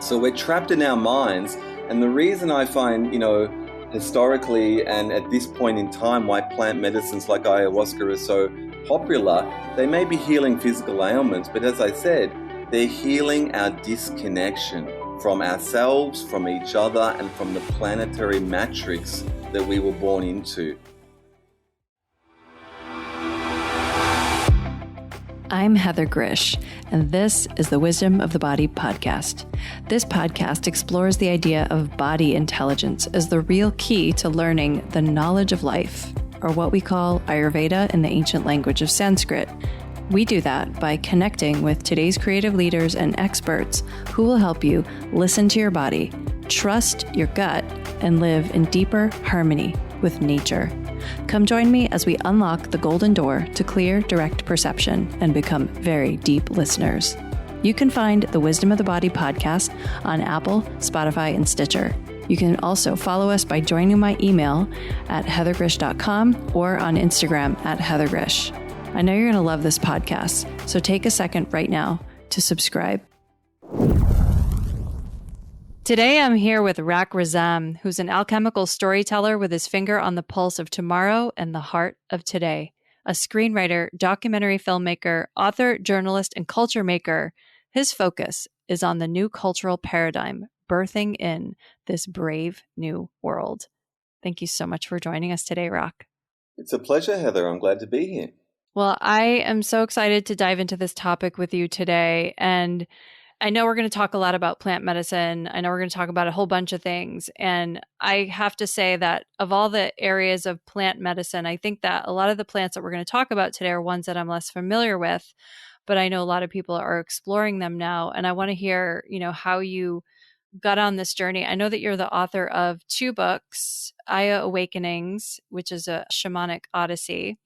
So we're trapped in our minds. And the reason I find, historically and at this point in time, why plant medicines like ayahuasca are so popular, they may be healing physical ailments, but as I said, they're healing our disconnection from ourselves, from each other, and from the planetary matrix that we were born into. I'm Heather Grish, and this is the Wisdom of the Body podcast. This podcast explores the idea of body intelligence as the real key to learning the knowledge of life, or what we call Ayurveda in the ancient language of Sanskrit. We do that by connecting with today's creative leaders and experts who will help you listen to your body, trust your gut, and live in deeper harmony with nature. Come join me as we unlock the golden door to clear, direct perception and become very deep listeners. You can find the Wisdom of the Body podcast on Apple, Spotify, and Stitcher. You can also follow us by joining my email at heathergrish.com or on Instagram at heathergrish. I know you're going to love this podcast, so take a second right now to subscribe. Today, I'm here with Rak Razam, who's an alchemical storyteller with his finger on the pulse of tomorrow and the heart of today. A screenwriter, documentary filmmaker, author, journalist, and culture maker, his focus is on the new cultural paradigm birthing in this brave new world. Thank you so much for joining us today, Rak. It's a pleasure, Heather. I'm glad to be here. Well, I am so excited to dive into this topic with you today. And I know we're going to talk a lot about plant medicine. I know we're going to talk about a whole bunch of things. And I have to say that of all the areas of plant medicine, I think that a lot of the plants that we're going to talk about today are ones that I'm less familiar with, but I know a lot of people are exploring them now. And I want to hear, how you got on this journey. I know that you're the author of 2 books, Aya Awakenings, which is a shamanic odyssey,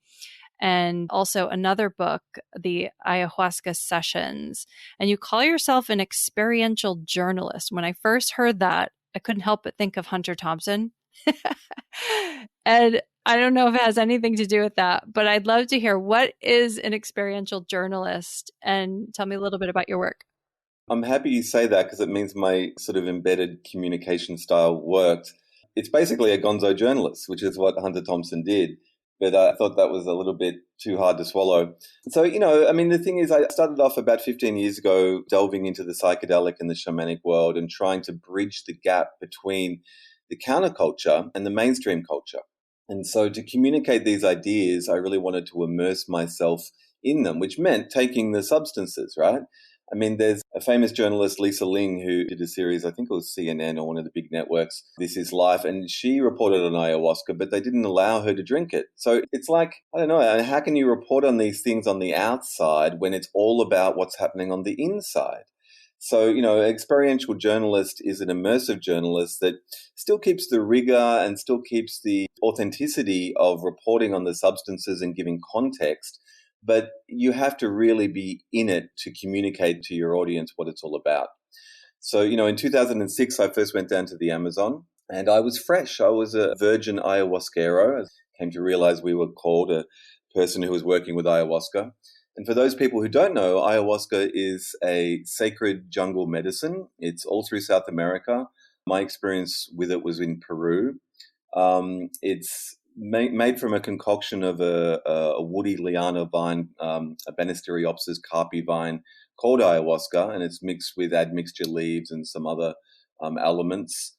and also another book, the Ayahuasca Sessions. And you call yourself an experiential journalist. When I first heard that, I couldn't help but think of Hunter Thompson. And I don't know if it has anything to do with that, but I'd love to hear, what is an experiential journalist? And tell me a little bit about your work. I'm happy you say that because it means my sort of embedded communication style worked. It's basically a gonzo journalist, which is what Hunter Thompson did. But I thought that was a little bit too hard to swallow. So, the thing is, I started off about 15 years ago delving into the psychedelic and the shamanic world and trying to bridge the gap between the counterculture and the mainstream culture. And so to communicate these ideas, I really wanted to immerse myself in them, which meant taking the substances, right? There's a famous journalist, Lisa Ling, who did a series, I think it was CNN or one of the big networks, This Is Life, and she reported on ayahuasca, but they didn't allow her to drink it. So it's like, I don't know, how can you report on these things on the outside when it's all about what's happening on the inside? So, an experiential journalist is an immersive journalist that still keeps the rigor and still keeps the authenticity of reporting on the substances and giving context. But you have to really be in it to communicate to your audience what it's all about. So, in 2006, I first went down to the Amazon and I was fresh. I was a virgin ayahuasquero. I came to realize we were called a person who was working with ayahuasca. And for those people who don't know, ayahuasca is a sacred jungle medicine. It's all through South America. My experience with it was in Peru. It's made from a concoction of a woody liana vine, a Banisteriopsis carpi vine called ayahuasca, and it's mixed with admixture leaves and some other elements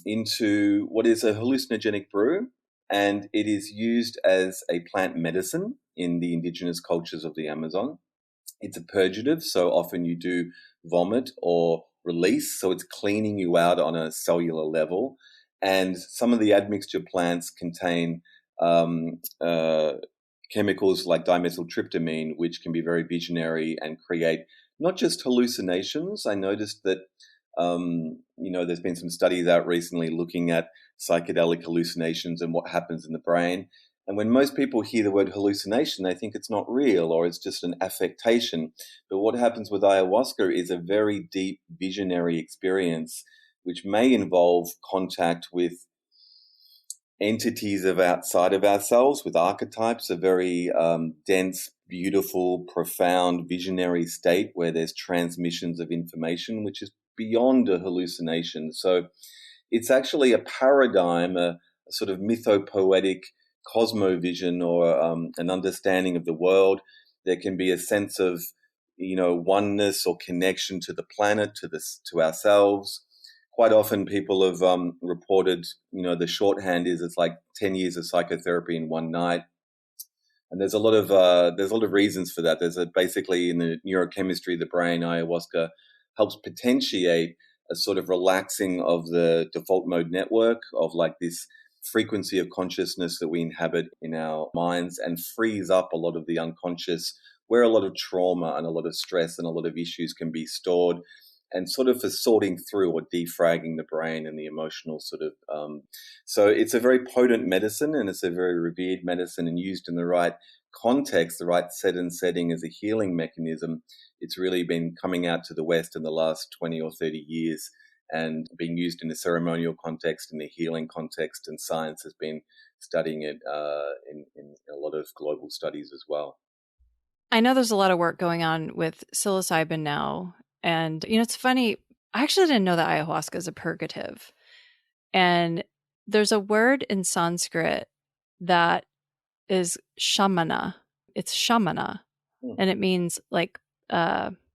into what is a hallucinogenic brew, and it is used as a plant medicine in the indigenous cultures of the Amazon. It's a purgative, so often you do vomit or release, so it's cleaning you out on a cellular level. And some of the admixture plants contain chemicals like dimethyltryptamine, which can be very visionary and create not just hallucinations. I noticed that, there's been some studies out recently looking at psychedelic hallucinations and what happens in the brain. And when most people hear the word hallucination, they think it's not real or it's just an affectation. But what happens with ayahuasca is a very deep visionary experience, which may involve contact with entities of outside of ourselves with archetypes, a very dense, beautiful, profound, visionary state where there's transmissions of information, which is beyond a hallucination. So it's actually a paradigm, a sort of mythopoetic cosmovision, or an understanding of the world. There can be a sense of, oneness or connection to the planet, to ourselves. Quite often people have reported, the shorthand is it's like 10 years of psychotherapy in one night. And there's a lot of reasons for that. There's basically in the neurochemistry of the brain, ayahuasca helps potentiate a sort of relaxing of the default mode network of like this frequency of consciousness that we inhabit in our minds, and frees up a lot of the unconscious, where a lot of trauma and a lot of stress and a lot of issues can be stored, and sort of for sorting through or defragging the brain and the emotional sort of. So it's a very potent medicine, and it's a very revered medicine, and used in the right context, the right setting as a healing mechanism. It's really been coming out to the West in the last 20 or 30 years and being used in a ceremonial context, in the healing context, and science has been studying it in a lot of global studies as well. I know there's a lot of work going on with psilocybin now. And, it's funny, I actually didn't know that ayahuasca is a purgative. And there's a word in Sanskrit that is shamana. It's shamana. And it means like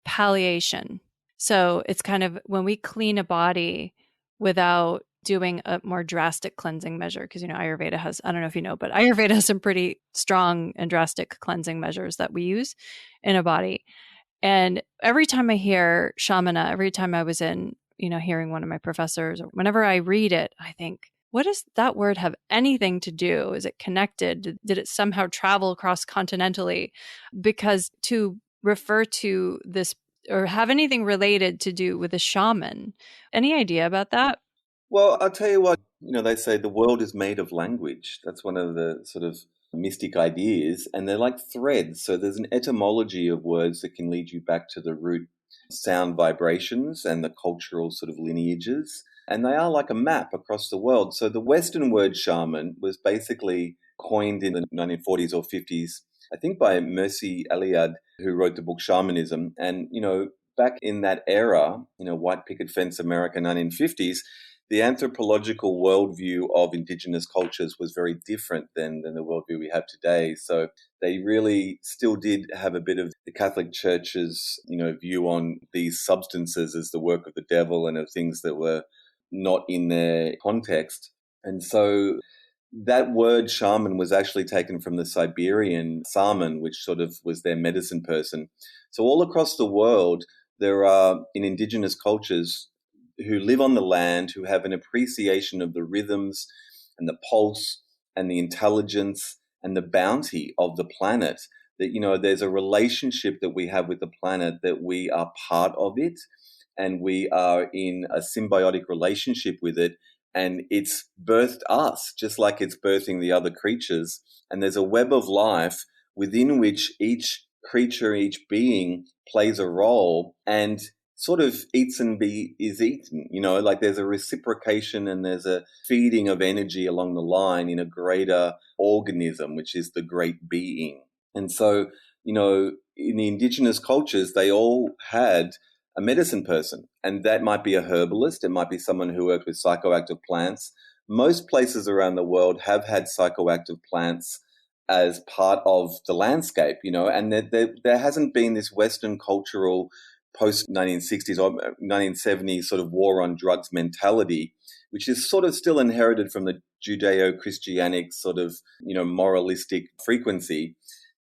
palliation. So it's kind of when we clean a body without doing a more drastic cleansing measure, because, Ayurveda has, I don't know if you know, but Ayurveda has some pretty strong and drastic cleansing measures that we use in a body. And every time I hear shamana, every time I was in, hearing one of my professors, or whenever I read it, I think, what does that word have anything to do? Is it connected? Did it somehow travel cross-continentally? Because to refer to this or have anything related to do with a shaman, any idea about that? Well, I'll tell you what, they say the world is made of language. That's one of the sort of mystic ideas, and they're like threads. So there's an etymology of words that can lead you back to the root sound vibrations and the cultural sort of lineages. And they are like a map across the world. So the Western word shaman was basically coined in the 1940s or 50s, I think by Mercy Eliade, who wrote the book Shamanism. And, back in that era, white picket fence America, 1950s, the anthropological worldview of indigenous cultures was very different than the worldview we have today. So they really still did have a bit of the Catholic Church's, view on these substances as the work of the devil and of things that were not in their context. And so that word shaman was actually taken from the Siberian shaman, which sort of was their medicine person. So all across the world, there are, in indigenous cultures, who live on the land, who have an appreciation of the rhythms and the pulse and the intelligence and the bounty of the planet, that, there's a relationship that we have with the planet, that we are part of it and we are in a symbiotic relationship with it. And it's birthed us just like it's birthing the other creatures. And there's a web of life within which each creature, each being plays a role and sort of eats and is eaten, like there's a reciprocation and there's a feeding of energy along the line in a greater organism, which is the great being. And so, in the indigenous cultures, they all had a medicine person, and that might be a herbalist. It might be someone who worked with psychoactive plants. Most places around the world have had psychoactive plants as part of the landscape, and there hasn't been this Western cultural post-1960s or 1970s sort of war on drugs mentality, which is sort of still inherited from the Judeo-Christianic sort of, moralistic frequency,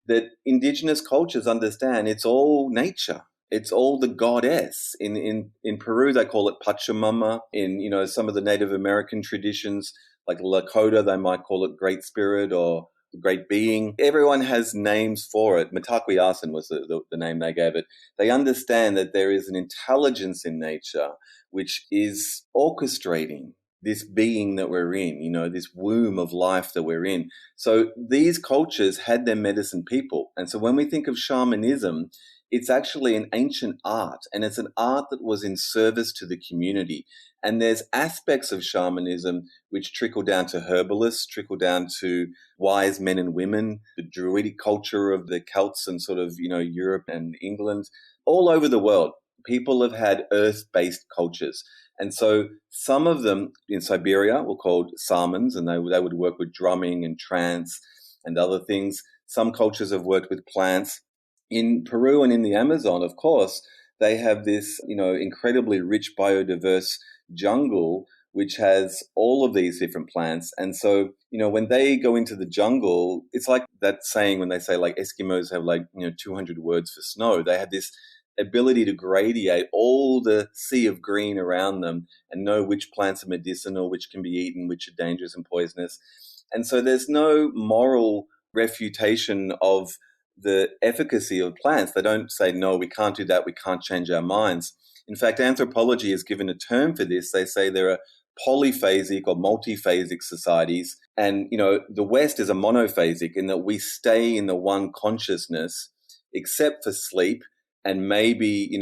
that indigenous cultures understand it's all nature. It's all the goddess. In Peru, they call it Pachamama. In, some of the Native American traditions, like Lakota, they might call it Great Spirit or Great Being. Everyone has names for it. Mitakuye Oyasin was the name they gave it. They understand that there is an intelligence in nature which is orchestrating this being that we're in, this womb of life that we're in. So these cultures had their medicine people. And so when we think of shamanism, it's actually an ancient art, and it's an art that was in service to the community. And there's aspects of shamanism which trickle down to herbalists, trickle down to wise men and women, the druidic culture of the Celts and sort of, Europe and England, all over the world. People have had earth-based cultures. And so some of them in Siberia were called shamans, and they would work with drumming and trance and other things. Some cultures have worked with plants. In Peru and in the Amazon, of course, they have this, incredibly rich biodiverse jungle, which has all of these different plants. And so, when they go into the jungle, it's like that saying when they say like Eskimos have 200 words for snow. They have this ability to gradiate all the sea of green around them and know which plants are medicinal, which can be eaten, which are dangerous and poisonous. And so there's no moral refutation of the efficacy of plants. They don't say, no, we can't do that, we can't change our minds. In fact, anthropology has given a term for this. They say there are polyphasic or multiphasic societies. And, the West is a monophasic in that we stay in the one consciousness, except for sleep. And maybe,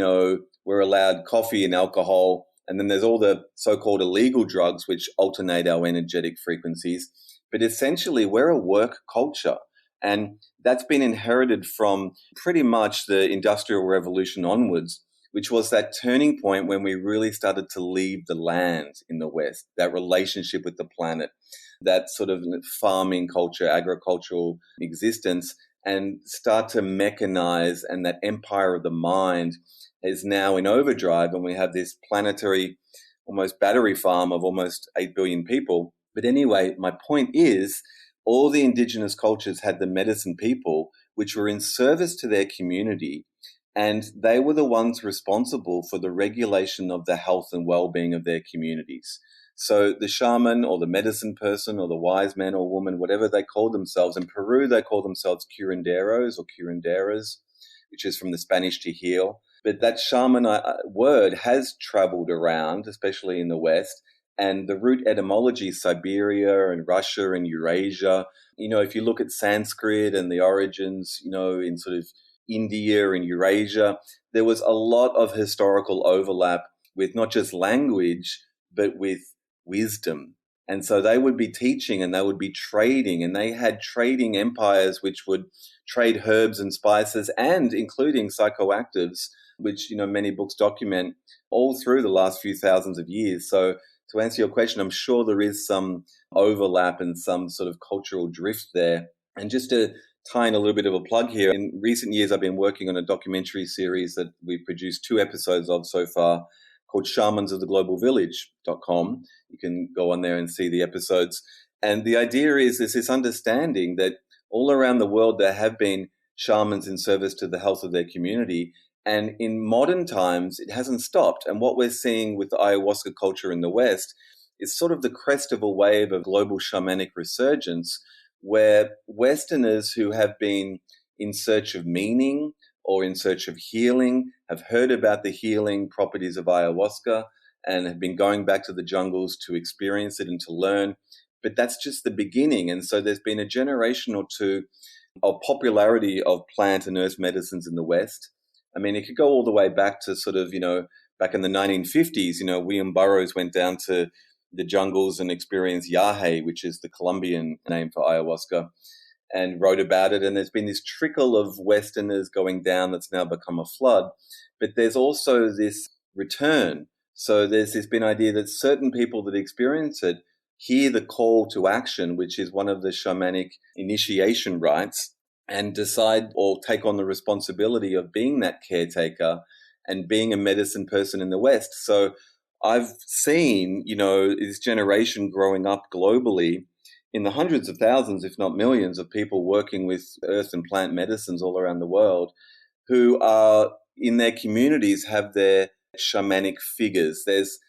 we're allowed coffee and alcohol. And then there's all the so-called illegal drugs, which alternate our energetic frequencies. But essentially, we're a work culture. And that's been inherited from pretty much the Industrial Revolution onwards, which was that turning point when we really started to leave the land in the West, that relationship with the planet, that sort of farming culture, agricultural existence, and start to mechanize, and that empire of the mind is now in overdrive, and we have this planetary, almost battery farm of almost 8 billion people. But anyway, my point is, all the indigenous cultures had the medicine people, which were in service to their community, and they were the ones responsible for the regulation of the health and well-being of their communities. So the shaman or the medicine person or the wise man or woman, whatever they call themselves, in Peru they call themselves curanderos or curanderas, which is from the Spanish to heal. But that shaman word has traveled around, especially in the West, and the root etymology, Siberia and Russia and Eurasia. If you look at Sanskrit and the origins, in sort of India and Eurasia, there was a lot of historical overlap with not just language, but with wisdom. And so they would be teaching and they would be trading, and they had trading empires which would trade herbs and spices, and including psychoactives, which, many books document all through the last few thousands of years. So to answer your question, I'm sure there is some overlap and some sort of cultural drift there. And just to tie in a little bit of a plug here, in recent years, I've been working on a documentary series that we've produced 2 episodes of so far, called shamansoftheGlobalVillage.com. You can go on there and see the episodes. And the idea is this understanding that all around the world there have been shamans in service to the health of their community. And in modern times, it hasn't stopped. And what we're seeing with the ayahuasca culture in the West is sort of the crest of a wave of global shamanic resurgence, where Westerners who have been in search of meaning or in search of healing have heard about the healing properties of ayahuasca and have been going back to the jungles to experience it and to learn. But that's just the beginning. And so there's been a generation or two of popularity of plant and earth medicines in the West. I mean, it could go all the way back to sort of, back in the 1950s, William Burroughs went down to the jungles and experienced yahe, which is the Colombian name for ayahuasca, and wrote about it. And there's been this trickle of Westerners going down that's now become a flood. But there's also this return. So there's this been idea that certain people that experience it hear the call to action, which is one of the shamanic initiation rites, and decide or take on the responsibility of being that caretaker and being a medicine person in the West. So I've seen, this generation growing up globally in the hundreds of thousands, if not millions, of people working with earth and plant medicines all around the world who are in their communities have their shamanic figures. There's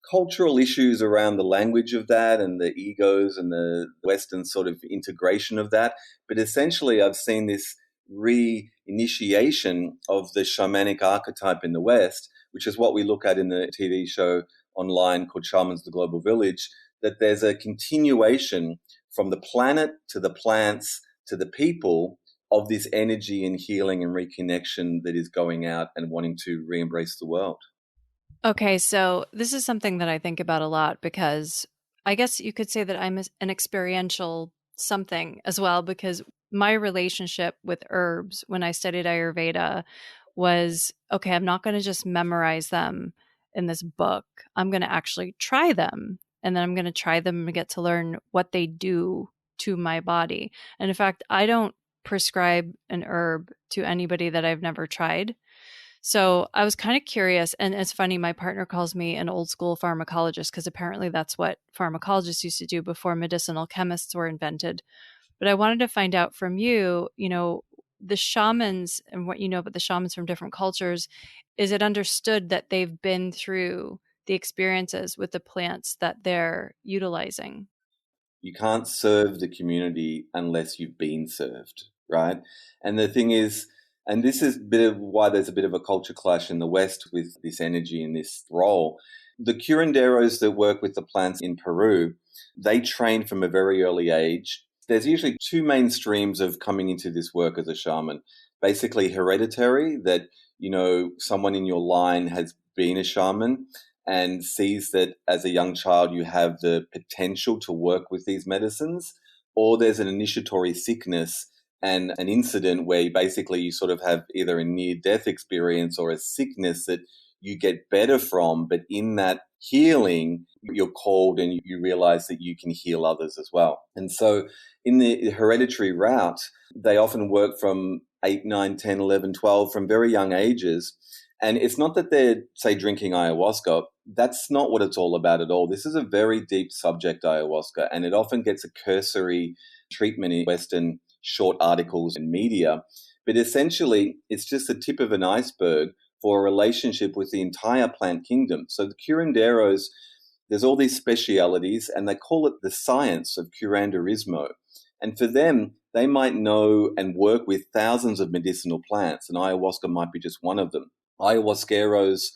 cultural issues around the language of that and the egos and the Western sort of integration of that. But essentially, I've seen this re-initiation of the shamanic archetype in the West, which is what we look at in the TV show online called Shamans of the Global Village, that there's a continuation from the planet to the plants to the people of this energy and healing and reconnection that is going out and wanting to re-embrace the world. Okay, so this is something that I think about a lot because I guess you could say that I'm an experiential something as well, because my relationship with herbs when I studied Ayurveda was, okay, I'm not going to just memorize them in this book. I'm going to actually try them. And then I'm going to try them and get to learn what they do to my body. And in fact, I don't prescribe an herb to anybody that I've never tried. So I was kind of curious. And it's funny, my partner calls me an old school pharmacologist because apparently that's what pharmacologists used to do before medicinal chemists were invented. But I wanted to find out from you, the shamans and what you know about the shamans from different cultures. Is it understood that they've been through the experiences with the plants that they're utilizing? You can't serve the community unless you've been served, right? And the thing is, and this is a bit of why there's a bit of a culture clash in the West with this energy and this role. The curanderos that work with the plants in Peru, they train from a very early age. There's usually two main streams of coming into this work as a shaman. Basically hereditary, that, someone in your line has been a shaman and sees that as a young child you have the potential to work with these medicines, or there's an initiatory sickness and an incident where you sort of have either a near-death experience or a sickness that you get better from, but in that healing, you're called and you realize that you can heal others as well. And so in the hereditary route, they often work from 8, 9, 10, 11, 12, from very young ages. And it's not that they're, say, drinking ayahuasca. That's not what it's all about at all. This is a very deep subject, ayahuasca, and it often gets a cursory treatment in Western short articles and media. But essentially, it's just the tip of an iceberg for a relationship with the entire plant kingdom. So the curanderos, there's all these specialities, and they call it the science of curanderismo. And for them, they might know and work with thousands of medicinal plants, and ayahuasca might be just one of them. Ayahuasqueros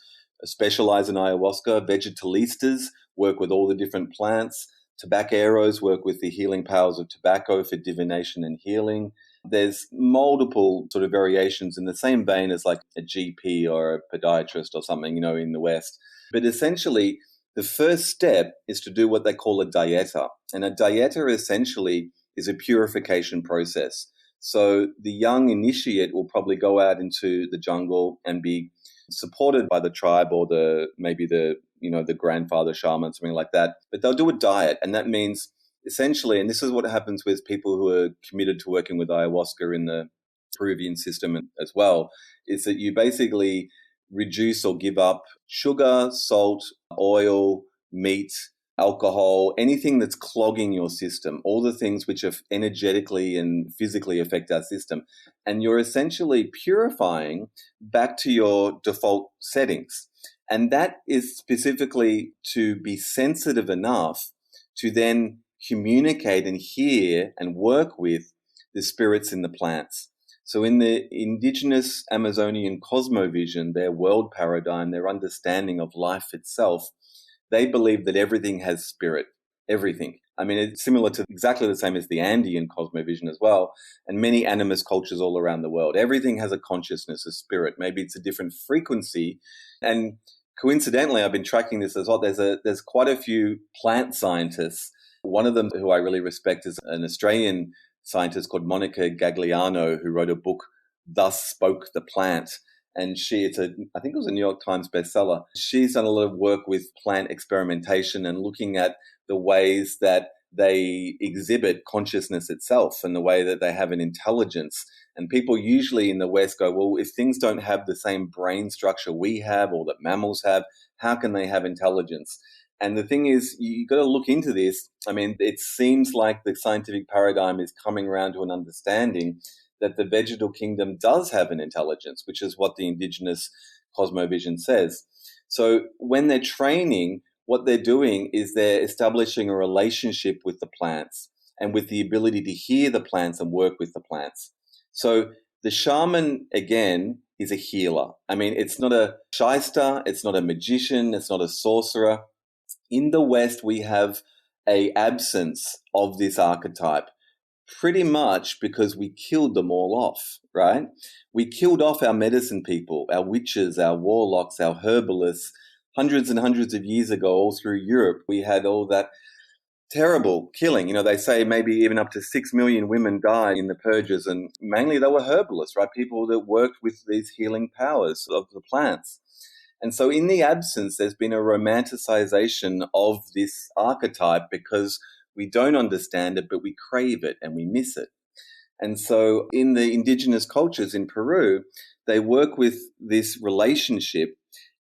specialize in ayahuasca. Vegetalistas work with all the different plants. Tabaqueros work with the healing powers of tobacco for divination and healing. There's multiple sort of variations in the same vein as like a GP or a podiatrist or something, in the West. But essentially, the first step is to do what they call a dieta. And a dieta essentially is a purification process. So the young initiate will probably go out into the jungle and be supported by the tribe or the grandfather shaman, something like that. But they'll do a diet, and that means essentially, and this is what happens with people who are committed to working with ayahuasca in the Peruvian system as well, is that you basically reduce or give up sugar, salt, oil, meat, alcohol, anything that's clogging your system, all the things which are energetically and physically affect our system. And you're essentially purifying back to your default settings. And that is specifically to be sensitive enough to then communicate and hear and work with the spirits in the plants. So in the indigenous Amazonian cosmovision, their world paradigm, their understanding of life itself, they believe that everything has spirit, everything. I mean, it's similar to exactly the same as the Andean cosmovision as well, and many animist cultures all around the world. Everything has a consciousness, a spirit. Maybe it's a different frequency. And coincidentally, I've been tracking this as well. There's quite a few plant scientists. One of them who I really respect is an Australian scientist called Monica Gagliano, who wrote a book, Thus Spoke the Plant. And I think it was a New York Times bestseller. She's done a lot of work with plant experimentation and looking at the ways that they exhibit consciousness itself and the way that they have an intelligence. And people usually in the West go, well, if things don't have the same brain structure we have or that mammals have, how can they have intelligence? And the thing is, you got to look into this. I mean, it seems like the scientific paradigm is coming around to an understanding that the vegetal kingdom does have an intelligence, which is what the indigenous cosmovision says. So when they're training, what they're doing is they're establishing a relationship with the plants and with the ability to hear the plants and work with the plants. So the shaman, again, is a healer. I mean, it's not a shyster, it's not a magician, it's not a sorcerer. In the West, we have an absence of this archetype. pretty much because we killed them all off, right? We killed off our medicine people, our witches, our warlocks, our herbalists. Hundreds and hundreds of years ago, all through Europe, we had all that terrible killing. You know, they say maybe even up to 6 million women died in the purges, and mainly they were herbalists, right? People that worked with these healing powers of the plants. And so in the absence, there's been a romanticization of this archetype because we don't understand it, but we crave it and we miss it. And so in the indigenous cultures in Peru, they work with this relationship,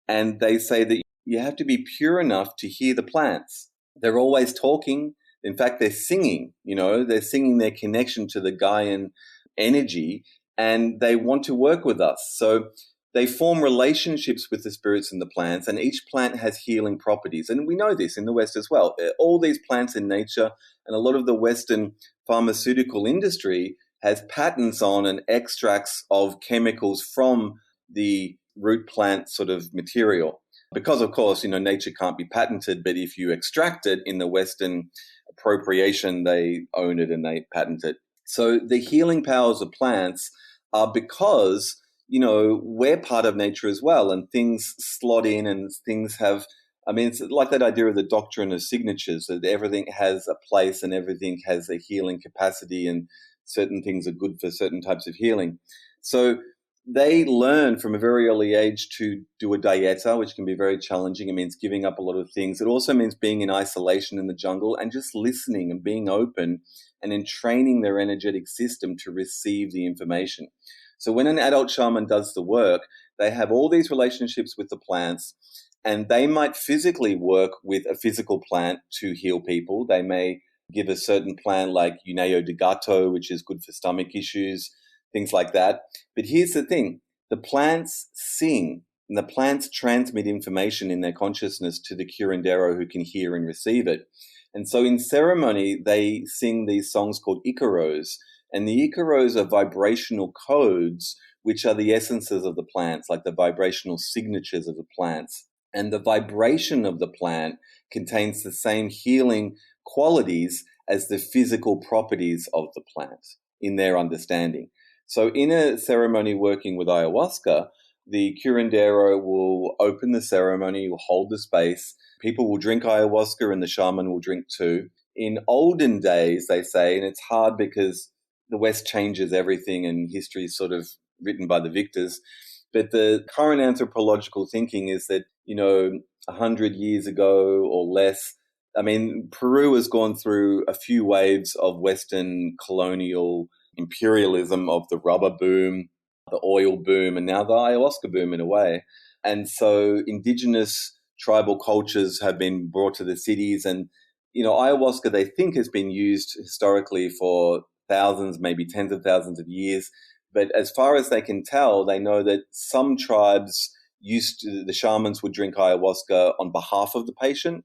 and they say that you have to be pure enough to hear the plants. They're always talking. In fact, they're singing, they're singing their connection to the Gaian energy, and they want to work with us. So they form relationships with the spirits and the plants, and each plant has healing properties. And we know this in the West as well. All these plants in nature, and a lot of the Western pharmaceutical industry has patents on and extracts of chemicals from the root plant sort of material. Because, of course, nature can't be patented, but if you extract it in the Western appropriation, they own it and they patent it. So the healing powers of plants are because, we're part of nature as well, and things slot in and things have, it's like that idea of the doctrine of signatures, that everything has a place and everything has a healing capacity, and certain things are good for certain types of healing. So they learn from a very early age to do a dieta, which can be very challenging. It means giving up a lot of things. It also means being in isolation in the jungle and just listening and being open, and then training their energetic system to receive the information. So when an adult shaman does the work, they have all these relationships with the plants, and they might physically work with a physical plant to heal people. They may give a certain plant like Uneo de Gato, which is good for stomach issues, things like that. But here's the thing. The plants sing, and the plants transmit information in their consciousness to the curandero, who can hear and receive it. And so in ceremony, they sing these songs called icaros. And the icaros are vibrational codes, which are the essences of the plants, like the vibrational signatures of the plants. And the vibration of the plant contains the same healing qualities as the physical properties of the plant in their understanding. So in a ceremony working with ayahuasca, the curandero will open the ceremony, will hold the space. People will drink ayahuasca and the shaman will drink too. In olden days, they say, and it's hard because the West changes everything and history is sort of written by the victors, but the current anthropological thinking is that, 100 years ago or less, Peru has gone through a few waves of Western colonial imperialism, of the rubber boom, the oil boom, and now the ayahuasca boom in a way. And so indigenous tribal cultures have been brought to the cities, and, ayahuasca, they think, has been used historically for thousands, maybe tens of thousands of years. But as far as they can tell, they know that some tribes the shamans would drink ayahuasca on behalf of the patient.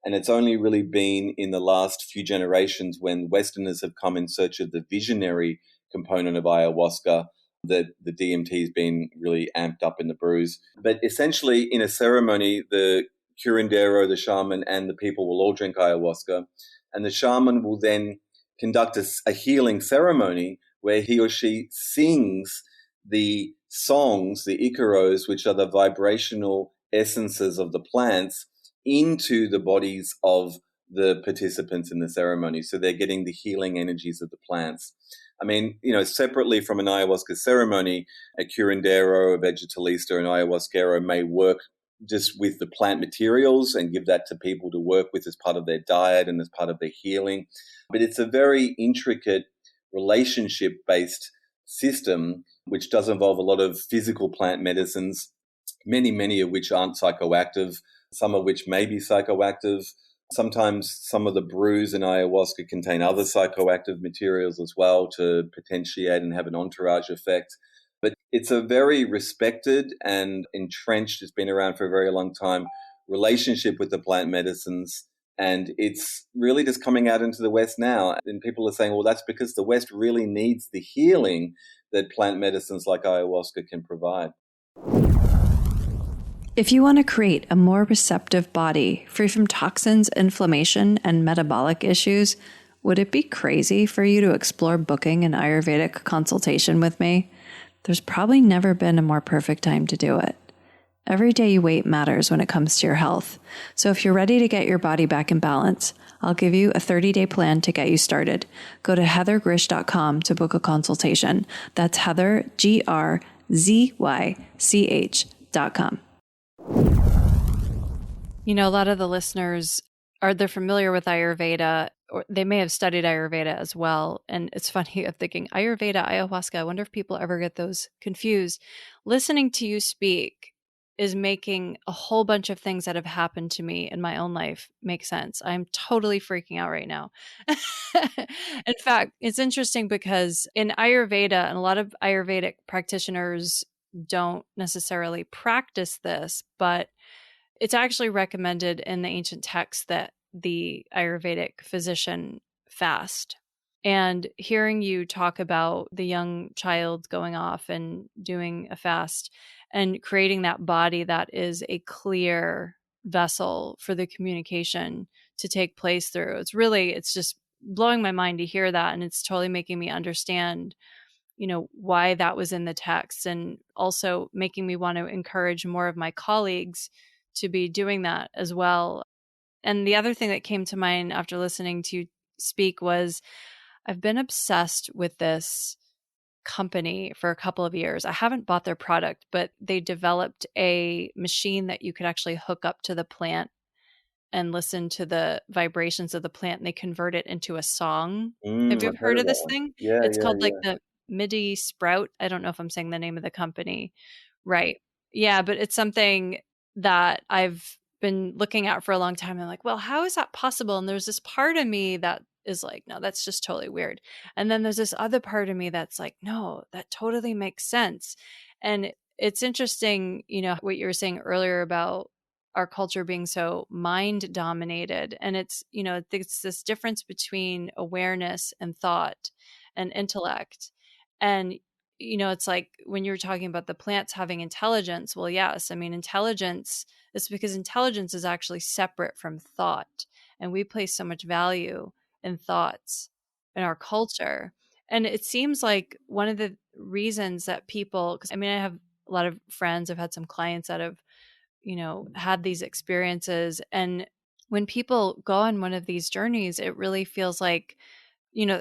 And it's only really been in the last few generations, when Westerners have come in search of the visionary component of ayahuasca, that the DMT has been really amped up in the brews. But essentially, in a ceremony, the curandero, the shaman, and the people will all drink ayahuasca. And the shaman will then conduct a healing ceremony where he or she sings the songs, the icaros, which are the vibrational essences of the plants, into the bodies of the participants in the ceremony. So they're getting the healing energies of the plants. Separately from an ayahuasca ceremony, a curandero, a vegetalista, an ayahuasquero may work just with the plant materials and give that to people to work with as part of their diet and as part of their healing. But it's a very intricate relationship-based system, which does involve a lot of physical plant medicines, many of which aren't psychoactive, some of which may be psychoactive. Sometimes some of the brews in ayahuasca contain other psychoactive materials as well to potentiate and have an entourage effect. But it's a very respected and entrenched, it's been around for a very long time, relationship with the plant medicines. And it's really just coming out into the West now. And people are saying, well, that's because the West really needs the healing that plant medicines like ayahuasca can provide. If you want to create a more receptive body, free from toxins, inflammation, and metabolic issues, would it be crazy for you to explore booking an Ayurvedic consultation with me? There's probably never been a more perfect time to do it. Every day you wait matters when it comes to your health. So if you're ready to get your body back in balance, I'll give you a 30-day plan to get you started. Go to heathergrish.com to book a consultation. That's Heather, GRZYCH.com. You know, a lot of the listeners they're familiar with Ayurveda, or they may have studied Ayurveda as well. And it's funny, I'm thinking Ayurveda, ayahuasca, I wonder if people ever get those confused. Listening to you speak is making a whole bunch of things that have happened to me in my own life make sense. I'm totally freaking out right now. In fact, it's interesting because in Ayurveda, and a lot of Ayurvedic practitioners don't necessarily practice this, but it's actually recommended in the ancient texts that the Ayurvedic physician fast. And hearing you talk about the young child going off and doing a fast and creating that body that is a clear vessel for the communication to take place through, it's just blowing my mind to hear that. And it's totally making me understand, why that was in the text, and also making me want to encourage more of my colleagues to be doing that as well. And the other thing that came to mind after listening to you speak was I've been obsessed with this company for a couple of years. I haven't bought their product, but they developed a machine that you could actually hook up to the plant and listen to the vibrations of the plant, and they convert it into a song. Have you ever heard of this thing? Yeah, It's called yeah. like the MIDI Sprout. I don't know if I'm saying the name of the company right. Yeah, but it's something that I've been looking at for a long time. I'm like, well, how is that possible? And there's this part of me that is like, no, that's just totally weird. And then there's this other part of me that's like, no, that totally makes sense. And it's interesting, what you were saying earlier about our culture being so mind dominated. And it's this difference between awareness and thought and intellect. And it's like when you were talking about the plants having intelligence. Well, yes, I mean, intelligence, it's because intelligence is actually separate from thought. And we place so much value in thoughts in our culture. And it seems like one of the reasons that people, because I mean, I have a lot of friends, I've had some clients that have, had these experiences. And when people go on one of these journeys, it really feels like,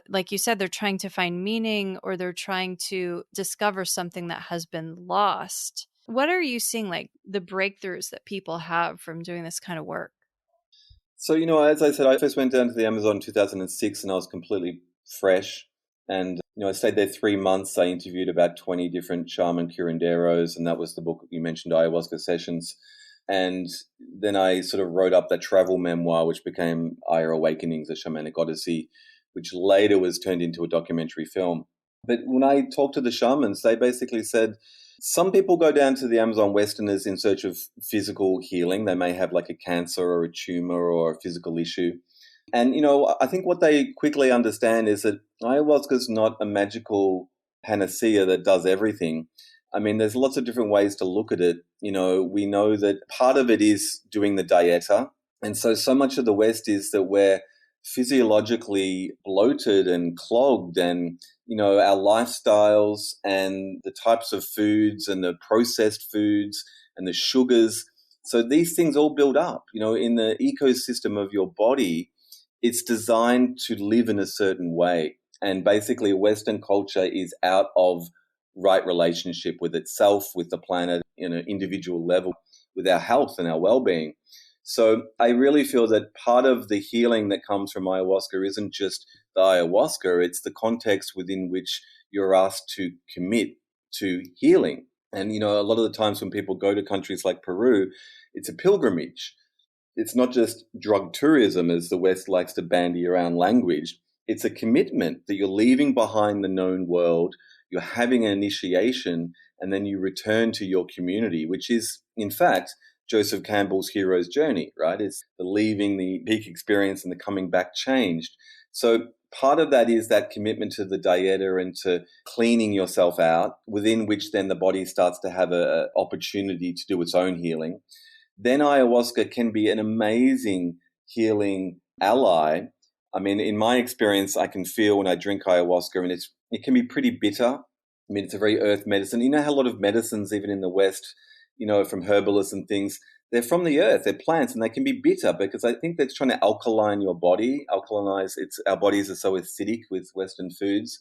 like you said, they're trying to find meaning, or they're trying to discover something that has been lost. What are you seeing, like the breakthroughs that people have from doing this kind of work? So, as I said, I first went down to the Amazon in 2006 and I was completely fresh. And, I stayed there 3 months. I interviewed about 20 different shaman curanderos, and that was the book you mentioned, Ayahuasca Sessions. And then I sort of wrote up that travel memoir, which became Aya Awakenings, a Shamanic Odyssey, which later was turned into a documentary film. But when I talked to the shamans, they basically said some people go down to the Amazon Westerners in search of physical healing. They may have like a cancer or a tumor or a physical issue. And, I think what they quickly understand is that ayahuasca is not a magical panacea that does everything. I mean, there's lots of different ways to look at it. We know that part of it is doing the dieta. And so much of the West is that we're physiologically bloated and clogged, and, our lifestyles and the types of foods and the processed foods and the sugars. So these things all build up, in the ecosystem of your body. It's designed to live in a certain way. And basically Western culture is out of right relationship with itself, with the planet, in an individual level, with our health and our well-being. So I really feel that part of the healing that comes from ayahuasca isn't just the ayahuasca, it's the context within which you're asked to commit to healing. And, a lot of the times when people go to countries like Peru, it's a pilgrimage. It's not just drug tourism, as the West likes to bandy around language. It's a commitment that you're leaving behind the known world, you're having an initiation, and then you return to your community, which is, in fact, Joseph Campbell's hero's journey, right? It's the leaving the peak experience and the coming back changed. So part of that is that commitment to the dieta and to cleaning yourself out, within which then the body starts to have an opportunity to do its own healing. Then ayahuasca can be an amazing healing ally I mean, in my experience, I can feel when I drink ayahuasca, and it can be pretty bitter. I mean, it's a very earth medicine. You know how a lot of medicines, even in the West, from herbalists and things, they're from the earth, they're plants, and they can be bitter because I think that's trying to alkaline your body, our bodies are so acidic with Western foods,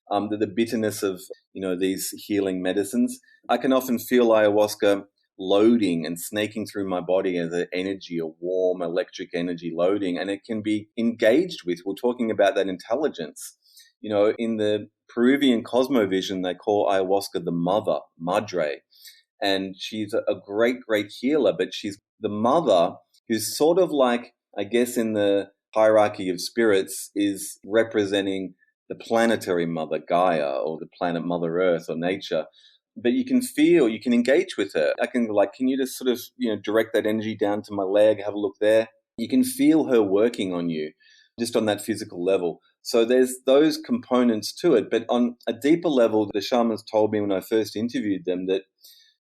that the bitterness of, these healing medicines. I can often feel ayahuasca loading and snaking through my body as an energy, a warm electric energy loading, and it can be engaged with. We're talking about that intelligence. In the Peruvian cosmovision, they call ayahuasca the mother, madre, and she's a great, great healer, but she's the mother who's sort of like, I guess, in the hierarchy of spirits, is representing the planetary mother, Gaia, or the planet Mother Earth or nature. But you can engage with her. I can can you just sort of, direct that energy down to my leg, have a look there. You can feel her working on you just on that physical level. So there's those components to it. But on a deeper level, the shamans told me when I first interviewed them that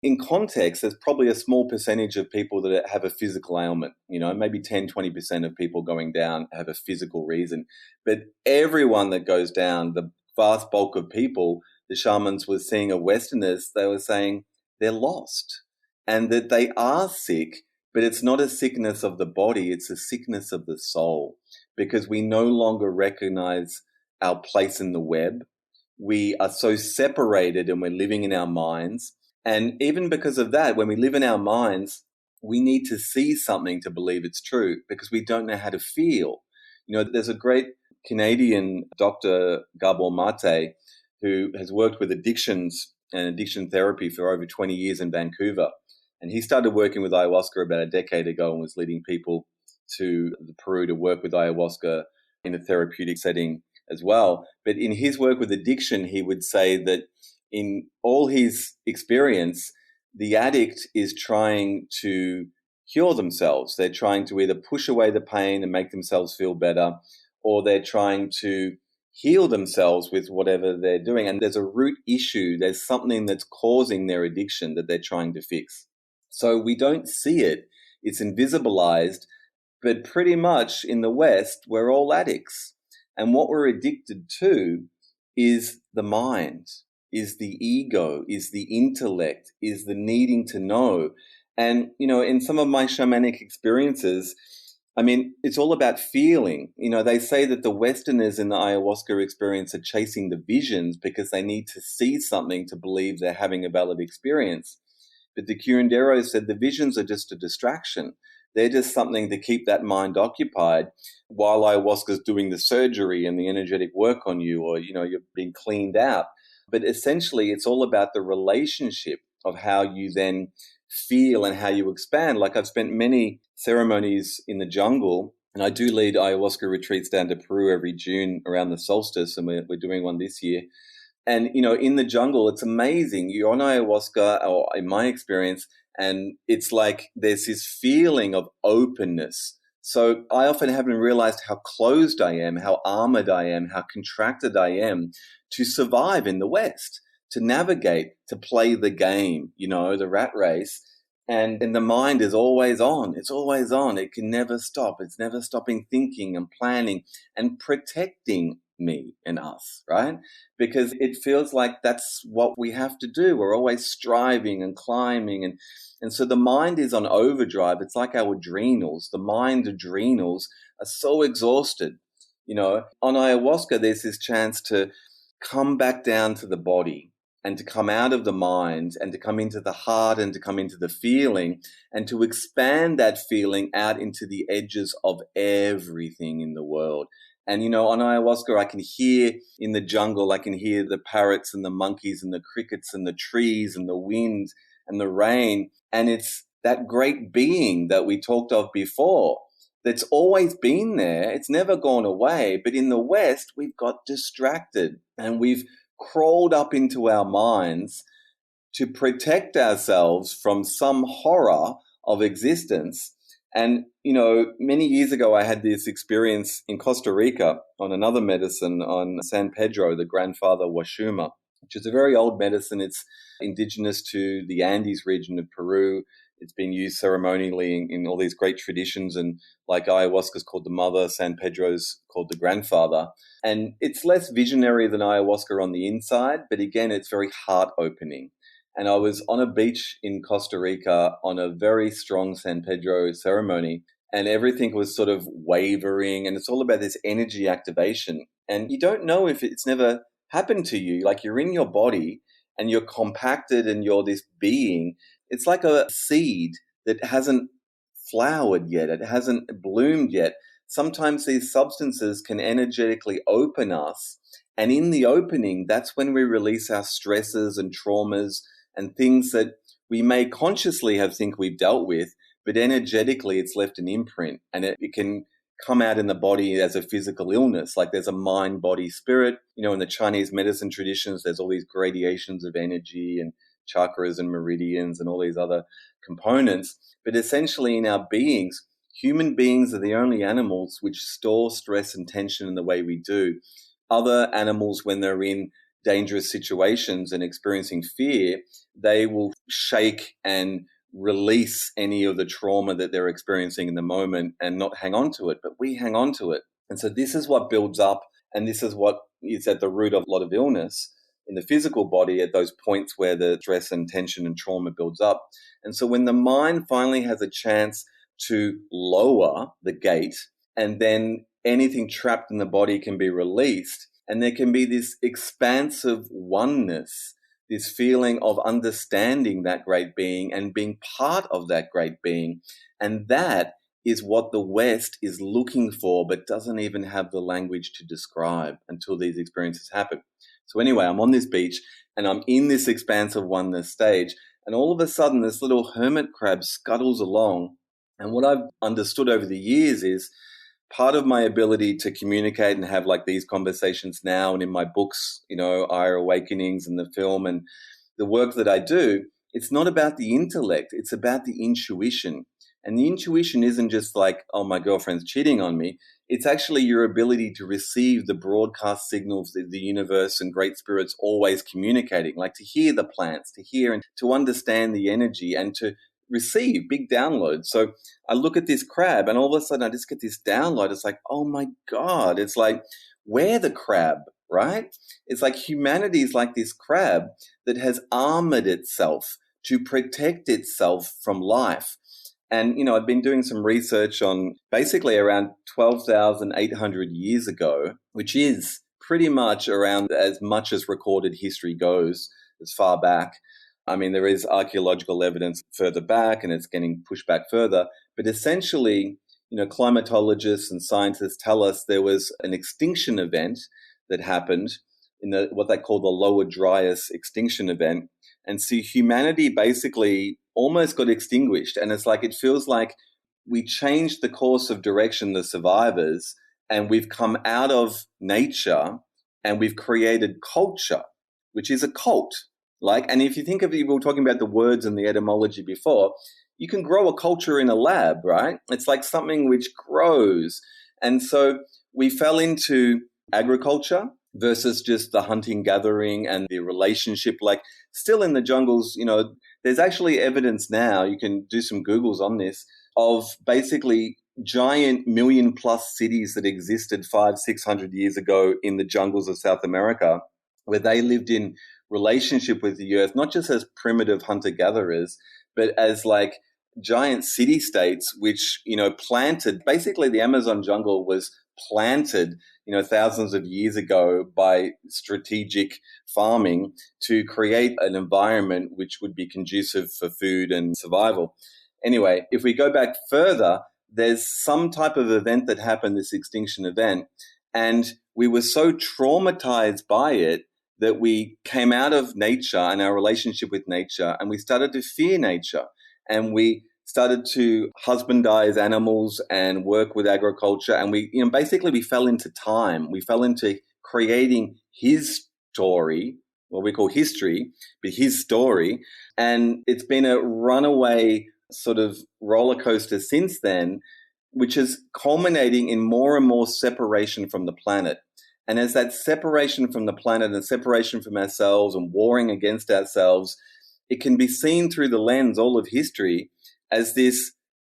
in context, there's probably a small percentage of people that have a physical ailment, maybe 10, 20% of people going down have a physical reason. But everyone that goes down, the vast bulk of people, the shamans were seeing of Westerners, they were saying they're lost and that they are sick, but it's not a sickness of the body, it's a sickness of the soul, because we no longer recognize our place in the web. We are so separated and we're living in our minds. And even because of that, when we live in our minds, we need to see something to believe it's true because we don't know how to feel. There's a great Canadian doctor, Gabor Mate, who has worked with addictions and addiction therapy for over 20 years in Vancouver. And he started working with ayahuasca about a decade ago and was leading people to Peru to work with ayahuasca in a therapeutic setting as well. But in his work with addiction, he would say that in all his experience, the addict is trying to cure themselves. They're trying to either push away the pain and make themselves feel better, or they're trying to heal themselves with whatever they're doing. And there's a root issue. There's something that's causing their addiction that they're trying to fix. So we don't see it. It's invisibilized. But pretty much in the West, we're all addicts. And what we're addicted to is the mind, is the ego, is the intellect, is the needing to know. And, in some of my shamanic experiences, I mean, it's all about feeling. They say that the Westerners in the ayahuasca experience are chasing the visions because they need to see something to believe they're having a valid experience. But the curanderos said the visions are just a distraction. They're just something to keep that mind occupied while ayahuasca's doing the surgery and the energetic work on you, or, you're being cleaned out. But essentially, it's all about the relationship of how you then feel and how you expand. Like I've spent many ceremonies in the jungle, and I do lead ayahuasca retreats down to Peru every June around the solstice, and we're doing one this year. And, in the jungle, it's amazing. You're on ayahuasca, or in my experience, and it's like there's this feeling of openness. So I often haven't realized how closed I am, how armored I am, how contracted I am to survive in the West, to navigate, to play the game, the rat race. And the mind is always on. It's always on. It can never stop. It's never stopping thinking and planning and protecting me and us, right? Because it feels like that's what we have to do. We're always striving and climbing. And so the mind is on overdrive. It's like our adrenals. The mind adrenals are so exhausted. On ayahuasca, there's this chance to come back down to the body and to come out of the mind and to come into the heart and to come into the feeling and to expand that feeling out into the edges of everything in the world. And, on ayahuasca, I can hear in the jungle, I can hear the parrots and the monkeys and the crickets and the trees and the wind and the rain. And it's that great being that we talked of before that's always been there. It's never gone away. But in the West, we've got distracted and we've crawled up into our minds to protect ourselves from some horror of existence. And, many years ago, I had this experience in Costa Rica on another medicine, on San Pedro, the grandfather Washuma, which is a very old medicine. It's indigenous to the Andes region of Peru. It's been used ceremonially in all these great traditions, and like ayahuasca is called the mother, San Pedro's called the grandfather. And it's less visionary than ayahuasca on the inside, but again, it's very heart opening. And I was on a beach in Costa Rica on a very strong San Pedro ceremony, and everything was sort of wavering, and it's all about this energy activation. And you don't know if it's never happened to you. Like, you're in your body and you're compacted and you're this being. It's like a seed that hasn't flowered yet. It hasn't bloomed yet. Sometimes these substances can energetically open us. And in the opening, that's when we release our stresses and traumas and things that we may consciously think we've dealt with, but energetically it's left an imprint, and it can come out in the body as a physical illness. Like, there's a mind, body, spirit. In the Chinese medicine traditions, there's all these gradations of energy and chakras and meridians and all these other components. But essentially in our beings, human beings are the only animals which store stress and tension in the way we do. Other animals, when they're in dangerous situations and experiencing fear, they will shake and release any of the trauma that they're experiencing in the moment and not hang on to it. But we hang on to it. And so this is what builds up, and this is what is at the root of a lot of illness in the physical body, at those points where the stress and tension and trauma builds up. And so when the mind finally has a chance to lower the gate, and then anything trapped in the body can be released, and there can be this expansive oneness, this feeling of understanding that great being and being part of that great being. And that is what the West is looking for, but doesn't even have the language to describe until these experiences happen. So anyway, I'm on this beach and I'm in this expansive oneness stage, and all of a sudden this little hermit crab scuttles along. And what I've understood over the years is part of my ability to communicate and have like these conversations now, and in my books, Our Awakenings and the film and the work that I do, it's not about the intellect, it's about the intuition. And the intuition isn't just like, oh, my girlfriend's cheating on me. It's actually your ability to receive the broadcast signals that the universe and great spirits always communicating, like to hear the plants, to hear and to understand the energy and to receive big downloads. So I look at this crab and all of a sudden I just get this download. It's like, oh my God, it's like, we're the crab, right? It's like humanity is like this crab that has armored itself to protect itself from life. And, I've been doing some research on basically around 12,800 years ago, which is pretty much around as much as recorded history goes as far back. I mean, there is archaeological evidence further back and it's getting pushed back further. But essentially, climatologists and scientists tell us there was an extinction event that happened in what they call the Lower Dryas extinction event. And so humanity basically almost got extinguished. And it's like, it feels like we changed the course of direction, the survivors, and we've come out of nature and we've created culture, which is a cult. And if you think of it, we were talking about the words and the etymology before, you can grow a culture in a lab, right? It's like something which grows. And so we fell into agriculture versus just the hunting, gathering and the relationship, like still in the jungles, there's actually evidence now, you can do some Googles on this, of basically giant 1,000,000+ cities that existed 500-600 years ago in the jungles of South America, where they lived in relationship with the earth, not just as primitive hunter-gatherers, but as like giant city-states, which, planted, basically the Amazon jungle was planted, thousands of years ago by strategic farming to create an environment which would be conducive for food and survival. Anyway, if we go back further, there's some type of event that happened, this extinction event, and we were so traumatized by it that we came out of nature and our relationship with nature, and we started to fear nature, and we started to husbandize animals and work with agriculture. And we, basically we fell into time. We fell into creating his story, what we call history, but his story. And it's been a runaway sort of roller coaster since then, which is culminating in more and more separation from the planet. And as that separation from the planet and separation from ourselves and warring against ourselves, it can be seen through the lens, all of history, as this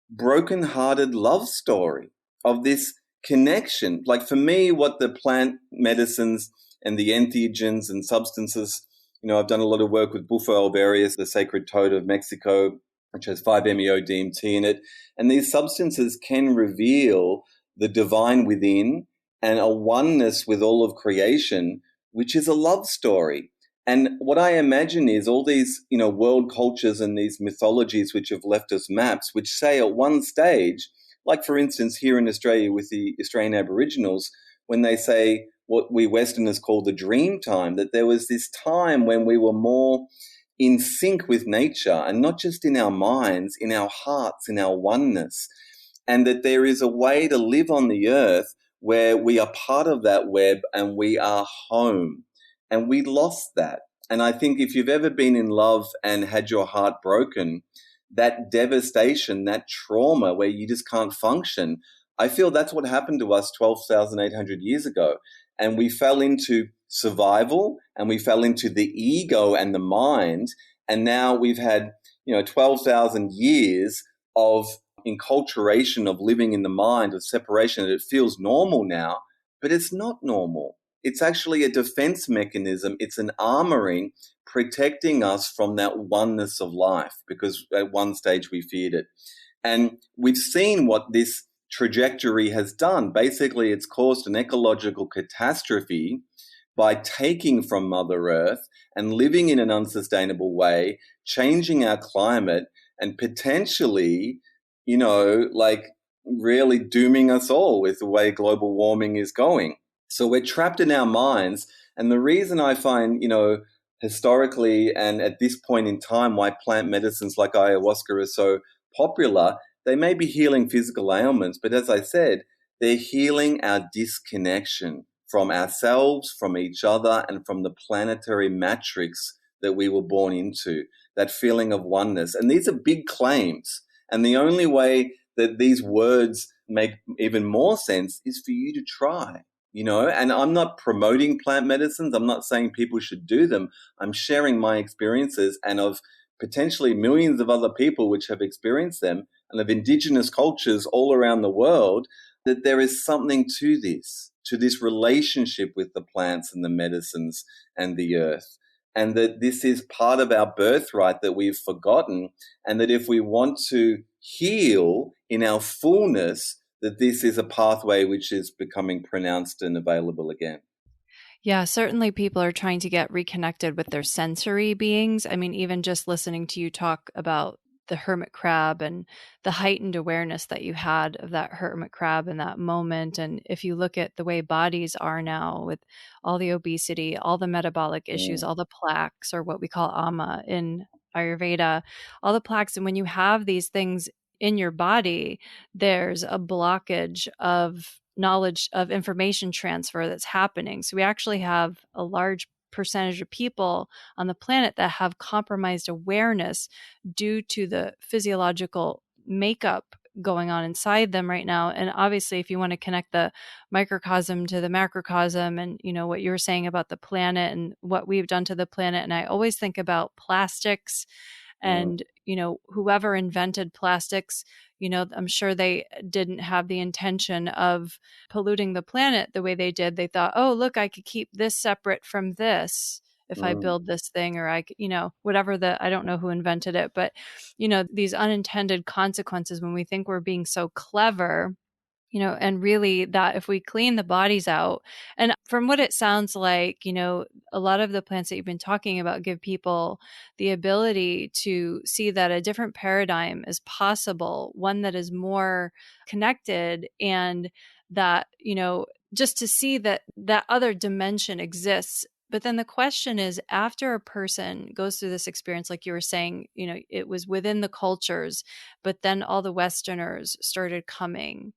broken-hearted love story of this connection. Like for me, what the plant medicines and the entheogens and substances, I've done a lot of work with Bufo alvarius, the sacred toad of Mexico, which has 5-MeO-DMT in it. And these substances can reveal the divine within and a oneness with all of creation, which is a love story. And what I imagine is all these, world cultures and these mythologies which have left us maps, which say at one stage, like for instance here in Australia with the Australian Aboriginals, when they say what we Westerners call the dream time, that there was this time when we were more in sync with nature, and not just in our minds, in our hearts, in our oneness, and that there is a way to live on the earth where we are part of that web and we are home. And we lost that. And I think if you've ever been in love and had your heart broken, that devastation, that trauma where you just can't function, I feel that's what happened to us 12,800 years ago. And we fell into survival and we fell into the ego and the mind. And now we've had, 12,000 years of enculturation of living in the mind, of separation, that it feels normal now, but it's not normal. It's actually a defense mechanism. It's an armoring protecting us from that oneness of life, because at one stage we feared it. And we've seen what this trajectory has done. Basically, it's caused an ecological catastrophe by taking from Mother Earth and living in an unsustainable way, changing our climate, and potentially, really dooming us all with the way global warming is going. So we're trapped in our minds. And the reason I find, historically and at this point in time, why plant medicines like ayahuasca are so popular, they may be healing physical ailments, but as I said, they're healing our disconnection from ourselves, from each other, and from the planetary matrix that we were born into, that feeling of oneness. And these are big claims. And the only way that these words make even more sense is for you to try. And I'm not promoting plant medicines. I'm not saying people should do them. I'm sharing my experiences and of potentially millions of other people which have experienced them, and of indigenous cultures all around the world, that there is something to this relationship with the plants and the medicines and the earth. And that this is part of our birthright that we've forgotten. And that if we want to heal in our fullness, that this is a pathway which is becoming pronounced and available again. Yeah, certainly people are trying to get reconnected with their sensory beings. I mean, even just listening to you talk about the hermit crab and the heightened awareness that you had of that hermit crab in that moment. And if you look at the way bodies are now with all the obesity, all the metabolic issues, all the plaques, or what we call ama in Ayurveda, all the plaques. And when you have these things in your body, there's a blockage of knowledge, of information transfer that's happening. So we actually have a large percentage of people on the planet that have compromised awareness due to the physiological makeup going on inside them right now. And obviously, if you want to connect the microcosm to the macrocosm, and what you were saying about the planet and what we've done to the planet, and I always think about plastics and whoever invented plastics, I'm sure they didn't have the intention of polluting the planet the way they did. They thought, oh, look, I could keep this separate from this if I build this thing, or I could, whatever I don't know who invented it, but, these unintended consequences when we think we're being so clever, and really that if we clean the bodies out, and from what it sounds like, a lot of the plants that you've been talking about give people the ability to see that a different paradigm is possible, one that is more connected, and that, just to see that that other dimension exists. But then the question is, after a person goes through this experience, like you were saying, it was within the cultures, but then all the Westerners started coming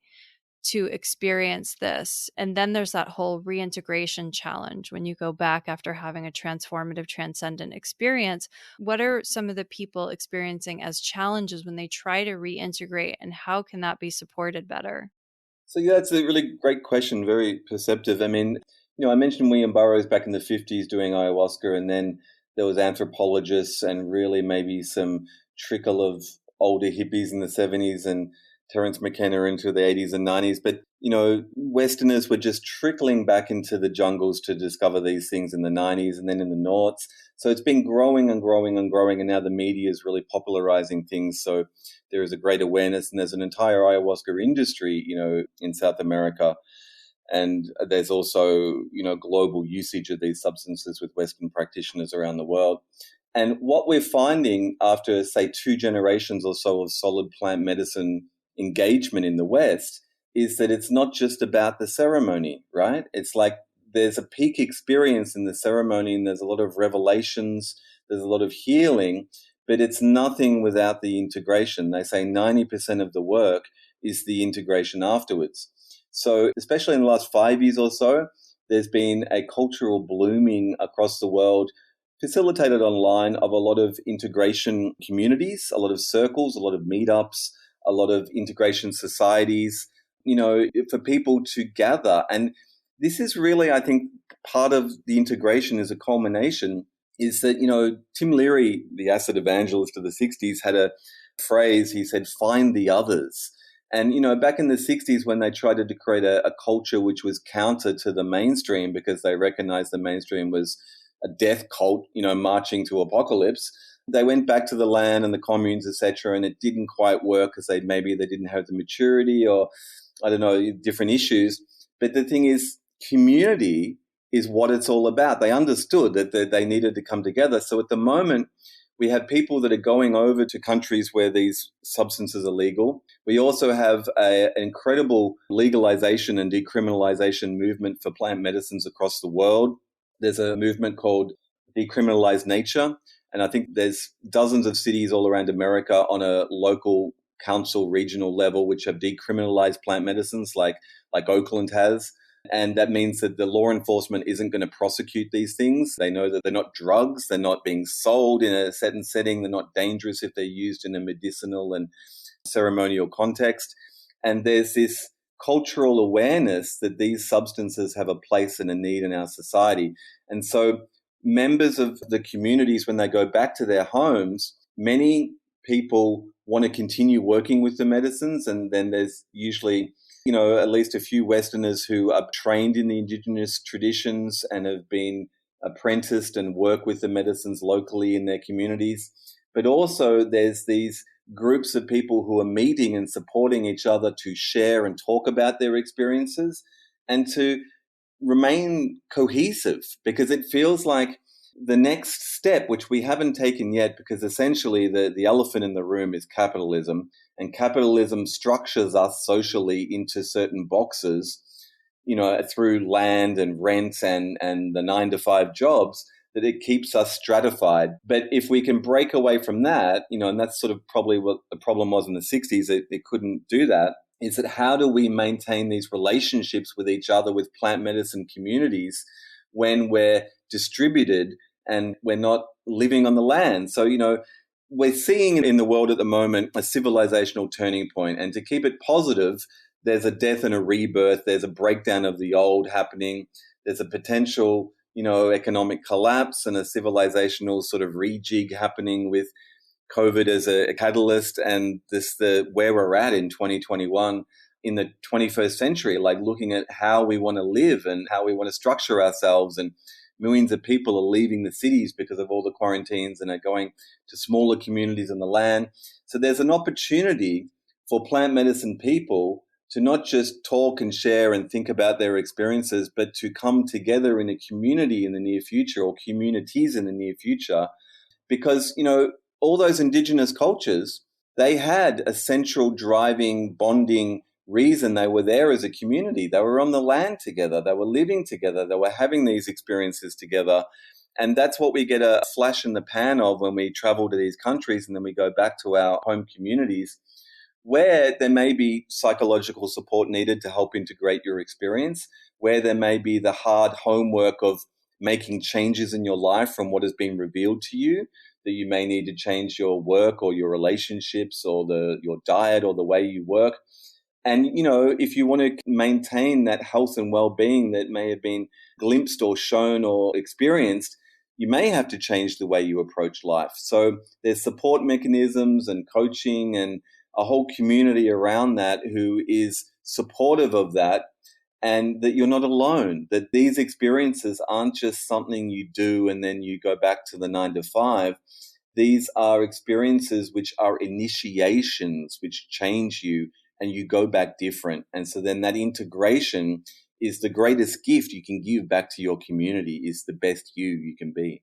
to experience this. And then there's that whole reintegration challenge when you go back after having a transformative, transcendent experience. What are some of the people experiencing as challenges when they try to reintegrate, and how can that be supported better? So yeah, that's a really great question, very perceptive. I mean, I mentioned William Burroughs back in the 50s doing ayahuasca, and then there was anthropologists and really maybe some trickle of older hippies in the 70s and Terence McKenna into the 80s and 90s. But, Westerners were just trickling back into the jungles to discover these things in the 90s and then in the noughts. So it's been growing and growing and growing, and now the media is really popularizing things. So there is a great awareness, and there's an entire ayahuasca industry, in South America. And there's also, global usage of these substances with Western practitioners around the world. And what we're finding after, say, 2 generations or so of solid plant medicine engagement in the West is that it's not just about the ceremony, right? It's like there's a peak experience in the ceremony, and there's a lot of revelations, there's a lot of healing, but it's nothing without the integration. They say 90% of the work is the integration afterwards. So especially in the last 5 years or so, there's been a cultural blooming across the world, facilitated online, of a lot of integration communities, a lot of circles, a lot of meetups, a lot of integration societies, for people to gather. And this is really, I think, part of the integration is a culmination, is that, Tim Leary, the acid evangelist of the 60s, had a phrase. He said, "Find the others." And, back in the 60s, when they tried to create a culture which was counter to the mainstream, because they recognized the mainstream was a death cult, marching to apocalypse, they went back to the land and the communes, etc., and it didn't quite work because maybe they didn't have the maturity, or, I don't know, different issues. But the thing is, community is what it's all about. They understood that they needed to come together. So at the moment, we have people that are going over to countries where these substances are legal. We also have an incredible legalization and decriminalization movement for plant medicines across the world. There's a movement called Decriminalize Nature, and I think there's dozens of cities all around America on a local council, regional level, which have decriminalized plant medicines, like Oakland has. And that means that the law enforcement isn't going to prosecute these things. They know that they're not drugs. They're not being sold in a certain setting. They're not dangerous if they're used in a medicinal and ceremonial context. And there's this cultural awareness that these substances have a place and a need in our society. And so members of the communities, when they go back to their homes, many people want to continue working with the medicines. And then there's usually, at least a few Westerners who are trained in the indigenous traditions and have been apprenticed and work with the medicines locally in their communities. But also there's these groups of people who are meeting and supporting each other to share and talk about their experiences and to remain cohesive, because it feels like the next step, which we haven't taken yet, because essentially the elephant in the room is capitalism, and capitalism structures us socially into certain boxes, through land and rent and the 9-to-5 jobs, that it keeps us stratified. But if we can break away from that, and that's sort of probably what the problem was in the 60s, it couldn't do that, is that how do we maintain these relationships with each other, with plant medicine communities, when we're distributed and we're not living on the land? So, we're seeing in the world at the moment a civilizational turning point. And to keep it positive, there's a death and a rebirth. There's a breakdown of the old happening. There's a potential, economic collapse and a civilizational sort of rejig happening with COVID as a catalyst, and where we're at in 2021 in the 21st century, like looking at how we want to live and how we want to structure ourselves. And millions of people are leaving the cities because of all the quarantines and are going to smaller communities in the land. So there's an opportunity for plant medicine people to not just talk and share and think about their experiences, but to come together in a community in the near future, or communities in the near future. Because, all those indigenous cultures, they had a central driving, bonding reason they were there as a community. They were on the land together. They were living together. They were having these experiences together. And that's what we get a flash in the pan of when we travel to these countries, and then we go back to our home communities, where there may be psychological support needed to help integrate your experience, where there may be the hard homework of making changes in your life from what has been revealed to you, that you may need to change your work or your relationships or your diet or the way you work. And, if you want to maintain that health and well-being that may have been glimpsed or shown or experienced, you may have to change the way you approach life. So there's support mechanisms and coaching and a whole community around that who is supportive of that, and that you're not alone, that these experiences aren't just something you do and then you go back to the 9 to 5. These are experiences which are initiations, which change you and you go back different. And so then that integration is the greatest gift you can give back to your community, is the best you can be.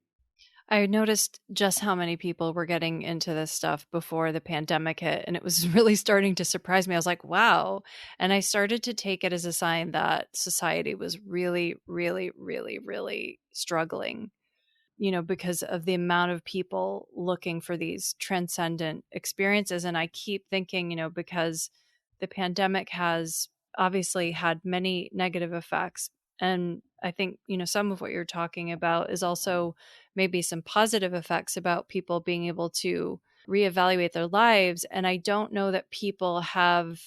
I noticed just how many people were getting into this stuff before the pandemic hit, and it was really starting to surprise me. I was like, wow. And I started to take it as a sign that society was really, really, really, really struggling, because of the amount of people looking for these transcendent experiences. And I keep thinking, because the pandemic has obviously had many negative effects. And I think, some of what you're talking about is also maybe some positive effects about people being able to reevaluate their lives. And I don't know that people have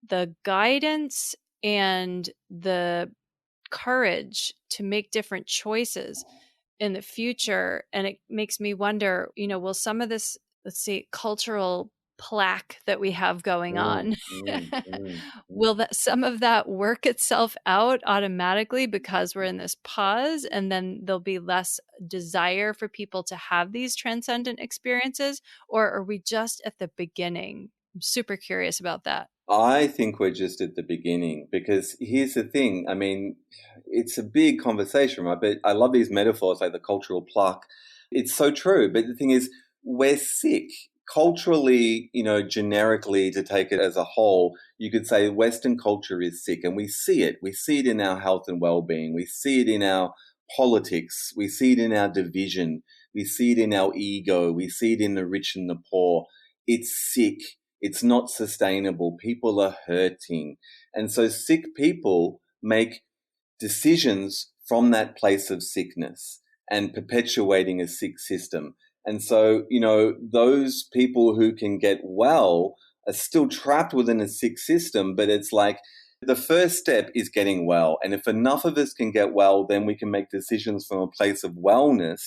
the guidance and the courage to make different choices in the future. And it makes me wonder, will some of this, let's see, cultural plaque that we have going on, will that some of that work itself out automatically because we're in this pause, and then there'll be less desire for people to have these transcendent experiences? Or are we just at the beginning? I'm super curious about that. I think we're just at the beginning, because here's the thing. I mean, it's a big conversation, right? But I love these metaphors like the cultural plaque. It's so true. But the thing is, we're sick. Culturally, generically, to take it as a whole, you could say Western culture is sick, and we see it. We see it in our health and well-being. We see it in our politics. We see it in our division. We see it in our ego. We see it in the rich and the poor. It's sick. It's not sustainable. People are hurting. And so sick people make decisions from that place of sickness and perpetuating a sick system. And so, those people who can get well are still trapped within a sick system, but it's like the first step is getting well. And if enough of us can get well, then we can make decisions from a place of wellness,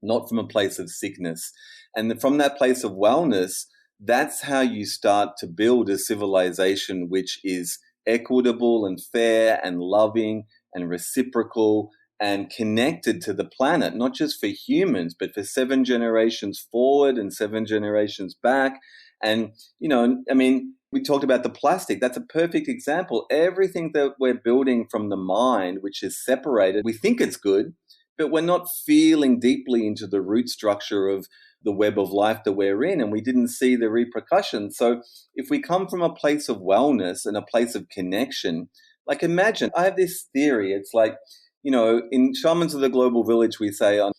not from a place of sickness. And from that place of wellness, that's how you start to build a civilization which is equitable and fair and loving and reciprocal and connected to the planet, not just for humans, but for 7 generations forward and 7 generations back. And, we talked about the plastic. That's a perfect example. Everything that we're building from the mind, which is separated, we think it's good, but we're not feeling deeply into the root structure of the web of life that we're in, and we didn't see the repercussions. So if we come from a place of wellness and a place of connection, like imagine, I have this theory. It's like, in Shamans of the Global Village, we say on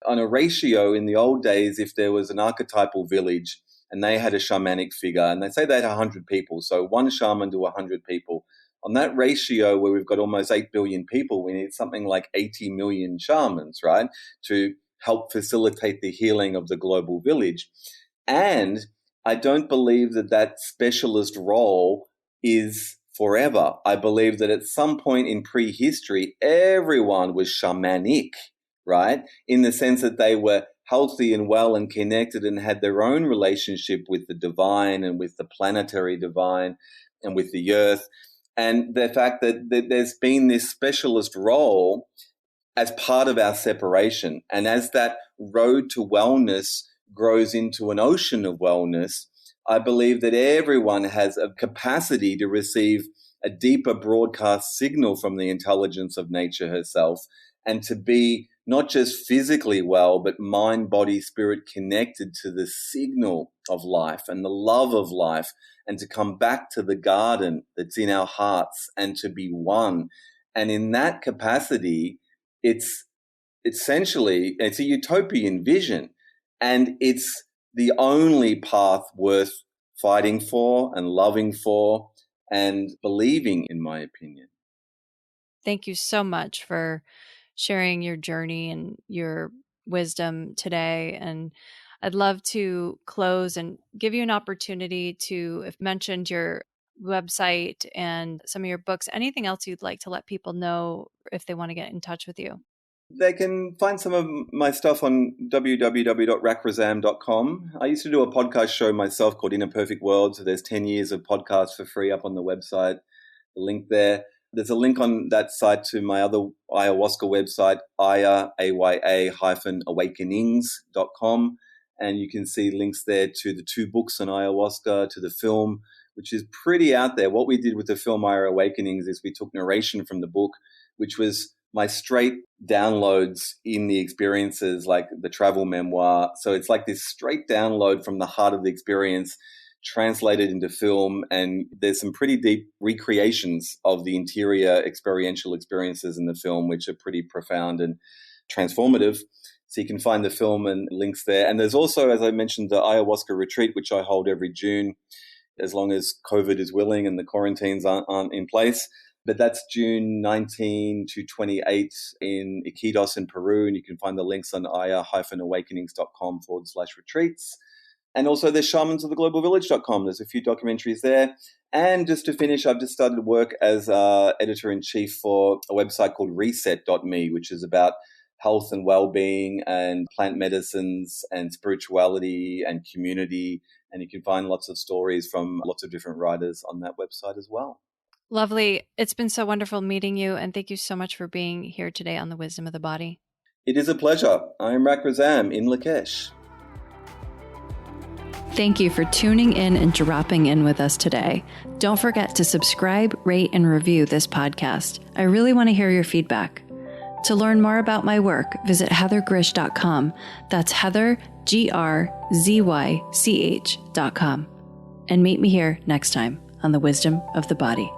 a ratio in the old days, if there was an archetypal village and they had a shamanic figure, and they say they had 100 people, so one shaman to 100 people, on that ratio where we've got almost 8 billion people, we need something like 80 million shamans, right, to help facilitate the healing of the global village. And I don't believe that specialist role is forever. I believe that at some point in prehistory, everyone was shamanic, right? In the sense that they were healthy and well and connected and had their own relationship with the divine and with the planetary divine and with the earth. And the fact that there's been this specialist role as part of our separation. And as that road to wellness grows into an ocean of wellness, I believe that everyone has a capacity to receive a deeper broadcast signal from the intelligence of nature herself, and to be not just physically well, but mind, body, spirit connected to the signal of life and the love of life, and to come back to the garden that's in our hearts and to be one. And in that capacity, it's a utopian vision, and it's the only path worth fighting for and loving for and believing, in my opinion. Thank you so much for sharing your journey and your wisdom today. And I'd love to close and give you an opportunity to, if mentioned, your website and some of your books, anything else you'd like to let people know if they want to get in touch with you. They can find some of my stuff on www.rakrazam.com. I used to do a podcast show myself called In a Perfect World. So there's 10 years of podcasts for free up on the website. The link there. There's a link on that site to my other ayahuasca website, aya-awakenings.com. And you can see links there to the 2 books on ayahuasca, to the film, which is pretty out there. What we did with the film Aya Awakenings is we took narration from the book, which was my straight downloads in the experiences, like the travel memoir. So it's like this straight download from the heart of the experience translated into film. And there's some pretty deep recreations of the interior experiential experiences in the film, which are pretty profound and transformative. So you can find the film and links there. And there's also, as I mentioned, the Ayahuasca Retreat, which I hold every June, as long as COVID is willing and the quarantines aren't in place. But that's June 19 to 28 in Iquitos in Peru. And you can find the links on aya-awakenings.com/retreats. And also there's shamansoftheglobalvillage.com. There's a few documentaries there. And just to finish, I've just started work as editor-in-chief for a website called reset.me, which is about health and well-being and plant medicines and spirituality and community. And you can find lots of stories from lots of different writers on that website as well. Lovely. It's been so wonderful meeting you. And thank you so much for being here today on The Wisdom of the Body. It is a pleasure. I'm Rak Razam in Lakesh. Thank you for tuning in and dropping in with us today. Don't forget to subscribe, rate, and review this podcast. I really want to hear your feedback. To learn more about my work, visit heathergrish.com. That's Heather, GRZYCH.com. And meet me here next time on The Wisdom of the Body.